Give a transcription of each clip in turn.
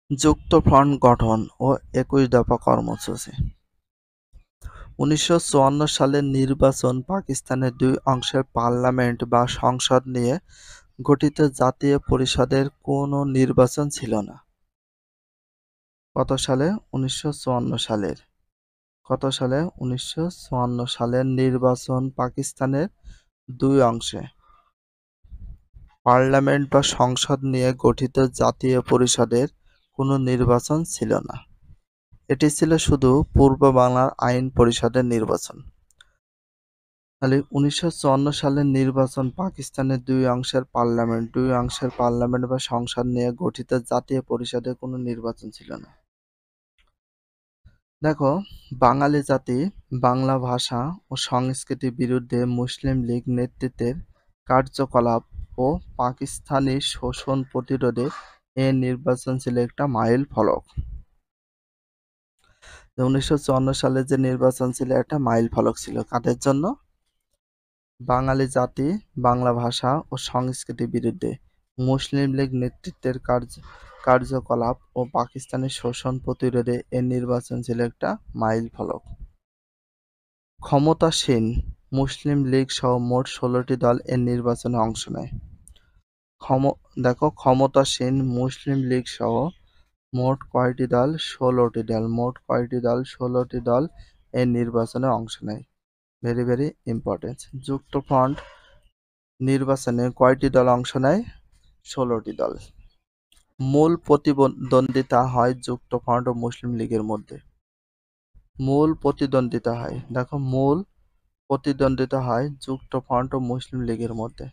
যুক্তফ্রন্ট গঠন ও ২১ দফা কর্মসূচি। ১৯৫৪ সালের নির্বাচন পাকিস্তানের দুই অংশের পার্লামেন্ট বা সংসদ নিয়ে গঠিত জাতীয় পরিষদের কোনো নির্বাচন ছিল না। কত সালে? ১৯৫৪ সালের। কত সালে? ১৯৫৪ সালের নির্বাচন পাকিস্তানের দুই অংশে পার্লামেন্ট বা সংসদ নিয়ে গঠিত জাতীয় পরিষদের কোনো নির্বাচন ছিল না। এটি ছিল শুধু পূর্ব বাংলার আইন পরিষদের নির্বাচন। তাহলে ১৯৫৪ সালের নির্বাচন পাকিস্তানের দুই অংশের পার্লামেন্ট বা সংসদ নিয়ে গঠিত জাতীয় পরিষদের কোনো নির্বাচন ছিল না। দেখো, বাঙালি জাতি বাংলা ভাষা ও সংস্কৃতির বিরুদ্ধে মুসলিম লীগ নেতৃত্বের কার্যকলাপ ও পাকিস্তানি শোষণ প্রতিরোধে এ নির্বাচন ছিল একটা মাইল ফলক। ১৯৫৪ সালে যে নির্বাচন ছিল একটা মাইল ফলক ছিল কাদের জন্য? বাঙালি জাতি বাংলা ভাষা ও সংস্কৃতির বিরুদ্ধে মুসলিম লীগ নেতৃত্বের কার্যকলাপ ও পাকিস্তানি শোষণ প্রতিরোধে এ নির্বাচন ছিল একটা মাইল ফলক। ক্ষমতাসীন মুসলিম লীগ সহ মোট ১৬টি দল এ নির্বাচনে অংশ নেয়। ক্ষমতাসীন মুসলিম লীগ সহ মোট কয়টি দল? ১৬টি দল। মোট কয়টি দল? ১৬টি দল এই নির্বাচনে অংশ নেয়। Very very important. যুক্তফ্রন্ট নির্বাচনে কয়টি দল অংশ নেয়? ১৬টি দল। মূল প্রতিদ্বন্দ্বিতা হয় যুক্তফ্রন্ট ও মুসলিম লীগের মধ্যে। মূল প্রতিদ্বন্দ্বিতা হয়, দেখো, মূল প্রতিদ্বন্দ্বিতা হয় যুক্তফ্রন্ট ও মুসলিম লীগের মধ্যে।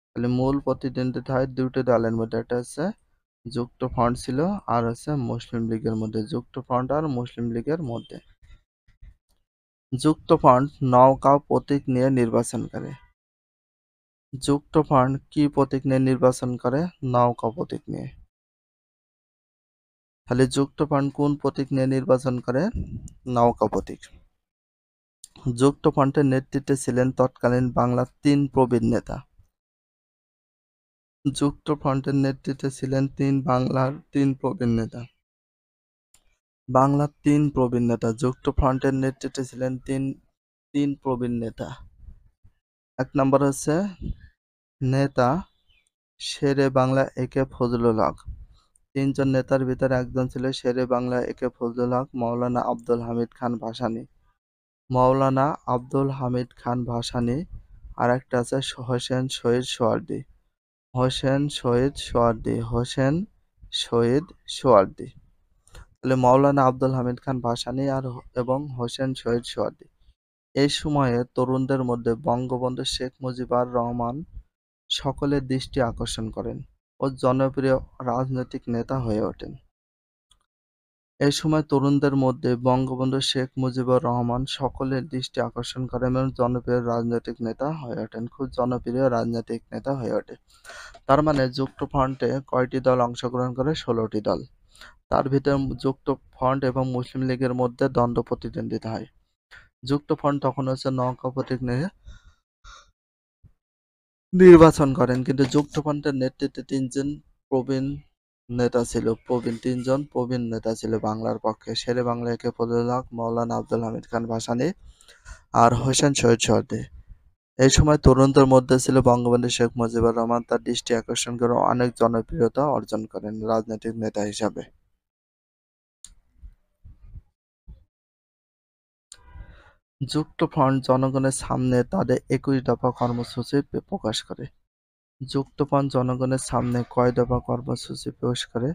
তাহলে মূল প্রতিদ্বন্দ্বিতা হয় দুটো দলের মধ্যে, একটা হচ্ছে যুক্তফ্রন্ট ছিল আর হচ্ছে মুসলিম লীগের মধ্যে, যুক্তফ্রন্ট আর মুসলিম লীগের মধ্যে। যুক্তফ্রন্ট নওগাঁ প্রতীক নিয়ে নির্বাচন করে। যুক্তফ্রন্ট কি প্রতীক নিয়ে নির্বাচন করে? নওগাঁ প্রতীক নিয়ে। তাহলে যুক্তফ্রন্ট কোন প্রতীক নিয়ে নির্বাচন করে? নওগাঁ প্রতীক। যুক্তফ্রন্টের নেতৃত্বে ছিলেন তৎকালীন বাংলার তিন প্রবীণ নেতা। যুক্তফ্রন্টের নেতৃত্বে ছিলেন বাংলার তিন প্রবীণ নেতা। বাংলার তিন প্রবীণ নেতা। যুক্তফ্রন্টের নেতৃত্বে ছিলেন তিন প্রবীণ নেতা। এক নম্বর হচ্ছে নেতা শেরে বাংলা একে ফজলুল হক। তিনজন নেতার ভিতরে একজন ছিল শেরে বাংলা একে ফজলুল হক, মাওলানা আব্দুল হামিদ খান ভাসানী। মাওলানা আব্দুল হামিদ খান ভাসানী। আর একটা আছে হোসেন শহীদ সোহরাওয়ার্দী। হোসেন শহীদ সোহরাওয়ার্দী। হোসেন শহীদ সোহরাওয়ার্দী। তাহলে মাওলানা আব্দুল হামিদ খান ভাসানী এবং হোসেন শহীদ সোহরাওয়ার্দী। এই সময়ে তরুণদের মধ্যে বঙ্গবন্ধু শেখ মুজিবুর রহমান সকলের দৃষ্টি আকর্ষণ করেন ও জনপ্রিয় রাজনৈতিক নেতা হয়ে ওঠেন। এই সময় তরুণদের মধ্যে বঙ্গবন্ধু শেখ মুজিবুর রহমান সকলের দৃষ্টি আকর্ষণ করেন এবং জনপ্রিয় রাজনৈতিক নেতা হয়ে ওঠেন। খুব জনপ্রিয় রাজনৈতিক নেতা হয়ে ওঠে। তার মানে যুক্তফ্রন্টে কয়টি দল অংশগ্রহণ করে? ১৬টি দল। তার ভিতরে যুক্তফ্রন্ট এবং মুসলিম লীগের মধ্যে দ্বন্দ্ব প্রতিদ্বন্দ্বিতা হয়। যুক্তফ্রন্ট তখন হচ্ছে নওগাঁ প্রতীক নিয়ে নির্বাচন করেন, কিন্তু যুক্তফ্রন্টের নেতৃত্বে তিনজন প্রবীণ নেতা ছিল বাংলার পক্ষে। শেরে বাংলা একে ফজলুল হক, মাওলানা আব্দুল হামিদ খান ভাসানী আর হোসেন শহীদ সোহরাওয়ার্দী। এই সময় তরুণদের মধ্যে ছিল বঙ্গবন্ধু শেখ মুজিবুর রহমান, তার দৃষ্টি আকর্ষণ করে অনেক জনপ্রিয়তা অর্জন করেন রাজনৈতিক নেতা হিসাবে। যুক্তফ্রন্ট জনগণের সামনে তাদের ২১ দফা কর্মসূচি প্রকাশ করে। যুক্তফ্রন্ট জনগণের সামনে কয় দফা কর্মসূচি পেশ করে?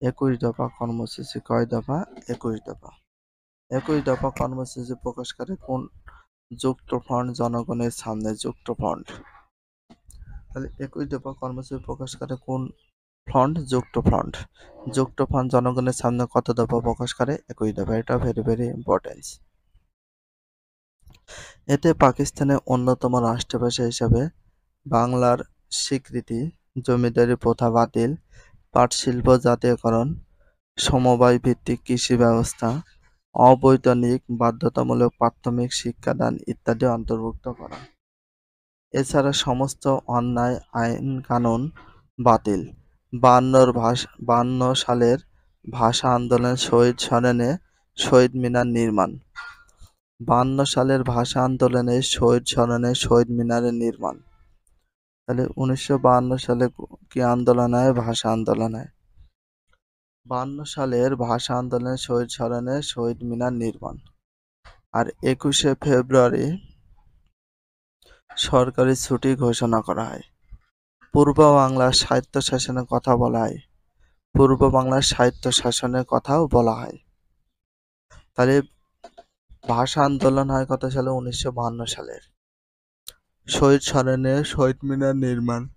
২১ দফা কর্মসূচি। কয় দফা? ২১ দফা। ২১ দফা কর্মসূচি প্রকাশ করে কোন যুক্তফ্রন্ট জনগণের সামনে? যুক্তফ্রন্ট। তাহলে ২১ দফা কর্মসূচি প্রকাশ করে কোন ফ্রন্ট? যুক্তফ্রন্ট। যুক্তফ্রন্ট জনগণের সামনে কত দফা প্রকাশ করে? ২১ দফা। এটা ভেরি ভেরি ইম্পর্টেন্ট। এতে পাকিস্তানের অন্যতম রাষ্ট্রভাষা হিসাবে বাংলার স্বীকৃতি, জমিদারি প্রথা বাতিল, পাট শিল্প জাতীয়করণ, সমবায় ভিত্তিক কৃষি ব্যবস্থা, অবৈতনিক বাধ্যতামূলক প্রাথমিক শিক্ষাদান ইত্যাদি অন্তর্ভুক্ত করা। এছাড়া সমস্ত অন্যায় আইন কানুন বাতিল। ৫২ সালের ভাষা আন্দোলনের শহীদ স্মরণে শহীদ মিনার নির্মাণ। 52 সালের ভাষা আন্দোলনে শহীদ স্মরণে শহীদ মিনারের নির্মাণ। তাহলে 1952 সালে কি আন্দোলন হয়? ভাষা আন্দোলন হয়। 52 সালের ভাষা আন্দোলনে শহীদ স্মরণে শহীদ মিনার নির্মাণ। আর 21শে ফেব্রুয়ারি সরকারি ছুটি ঘোষণা করা হয়। পূর্ব বাংলার স্বায়ত্তশাসনের কথা বলা হয়। পূর্ব বাংলার স্বায়ত্তশাসনের কথাও বলা হয়। তাহলে ভাষা আন্দোলন হয় কত সালে? 1952 সালের। শহীদ স্মরণে শহীদ মিনার নির্মাণ।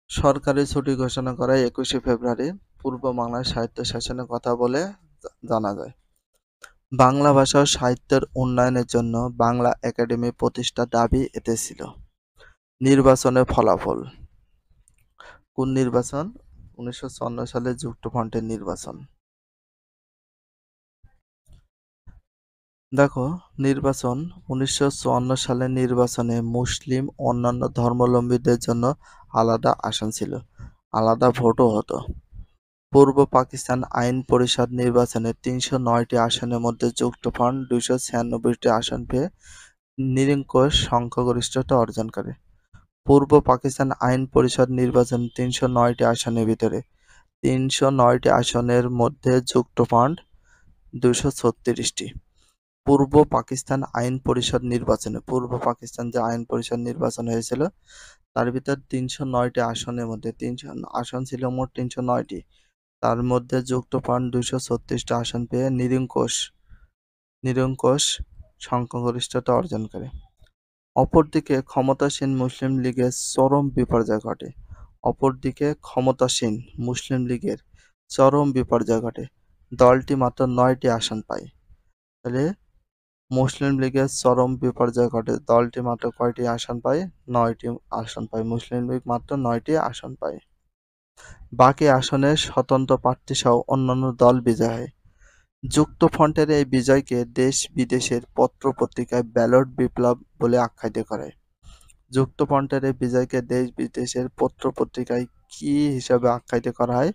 সরকারি ছুটি ঘোষণা করা হয় 21শে ফেব্রুয়ারি। পূর্ব বাংলার স্বায়ত্তশাসনের কথা বলে জানা যায়। বাংলা ভাষা ও সাহিত্যের উন্নয়নের জন্য বাংলা একাডেমি প্রতিষ্ঠার দাবি এতে ছিল। নির্বাচনের ফলাফল। কোন নির্বাচন? 1954 সালে যুক্তফ্রন্টের নির্বাচন। দেখো, নির্বাচন 1954 সালের নির্বাচনে মুসলিম অন্যান্য ধর্মাবলম্বীদের জন্য আলাদা আসন ছিল, আলাদা ভোটও হতো। পূর্ব পাকিস্তান আইন পরিষদ নির্বাচনে 309টি আসনের মধ্যে যুক্তফ্রন্ট 296টি আসন পেয়ে নিরঙ্কুশ সংখ্যাগরিষ্ঠতা অর্জন করে। পূর্ব পাকিস্তান আইন পরিষদ নির্বাচনে 309টি আসনের ভিতরে 309টি আসনের মধ্যে যুক্তফ্রন্ট 236টি। পূর্ব পাকিস্তান আইন পরিষদ নির্বাচনে পূর্ব পাকিস্তান যে আইন পরিষদ নির্বাচন হয়েছিল তার ভিতর 309টি আসনের মধ্যে 300 আসন ছিল, মোট 309টি। তার মধ্যে যুক্তফ্রন্ট 236টা আসন পেয়ে নিরঙ্কুশ সংখ্যাগরিষ্ঠতা অর্জন করে। অপরদিকে ক্ষমতাসীন মুসলিম লীগের চরম বিপর্যয় ঘটে। অপরদিকে ক্ষমতাসীন মুসলিম লীগের চরম বিপর্যয় ঘটে। দলটি মাত্র 9টি আসন পায়। তাহলে মুসলিম লীগের চরম বিপর্যয় ঘটে। দলটি মাত্র কয়টি আসন পায়? 9টি আসন পায়। মুসলিম লীগ মাত্র 9টি আসন পায়। বাকি আসনে স্বতন্ত্র প্রার্থীসহ অন্যান্য দল বিজয় হয়। যুক্তফ্রন্টের এই বিজয়কে দেশ-বিদেশের পত্র-পত্রিকায় ব্যালট বিপ্লব বলে আখ্যায়িত করে। যুক্তফ্রন্টের এই বিজয়কে দেশ-বিদেশের পত্র-পত্রিকায় কী হিসাবে আখ্যায়িত করা হয়?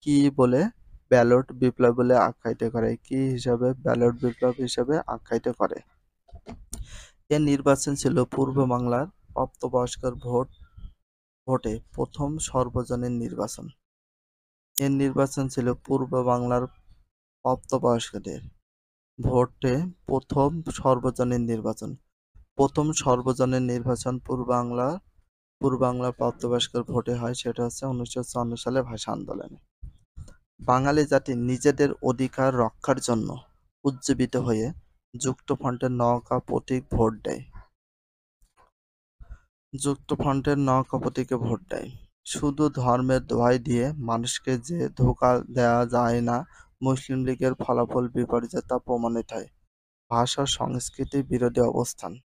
কি বলে? ব্যালট বিপ্লব বলে আখ্যায়িত করে। কি হিসাবে? ব্যালট বিপ্লব হিসাবে আখ্যায়িত করে। এ নির্বাচন ছিল পূর্ব বাংলার প্রাপ্তবয়স্কর ভোটে প্রথম সর্বজনীন নির্বাচন। এর নির্বাচন ছিল পূর্ব বাংলার প্রাপ্তবয়স্কদের ভোটে প্রথম সর্বজনীন নির্বাচন। প্রথম সর্বজনীন নির্বাচন পূর্ব বাংলার প্রাপ্তবয়স্কর ভোটে হয়, সেটা হচ্ছে 1954 সালে ভাষা আন্দোলনে। বাঙালি জাতি নিজেদের অধিকার রক্ষার জন্য উজ্জীবিত হয়ে যুক্তফ্রন্টের নওগাঁ প্রতীকে ভোট দেয়। শুধু ধর্মের দোহাই দিয়ে মানুষকে যে ধোঁকা দেয়া যায় না, মুসলিম লীগের ফলাফল বিপর্যয় তা প্রমাণিত হয়। ভাষা সংস্কৃতি বিরোধী অবস্থান।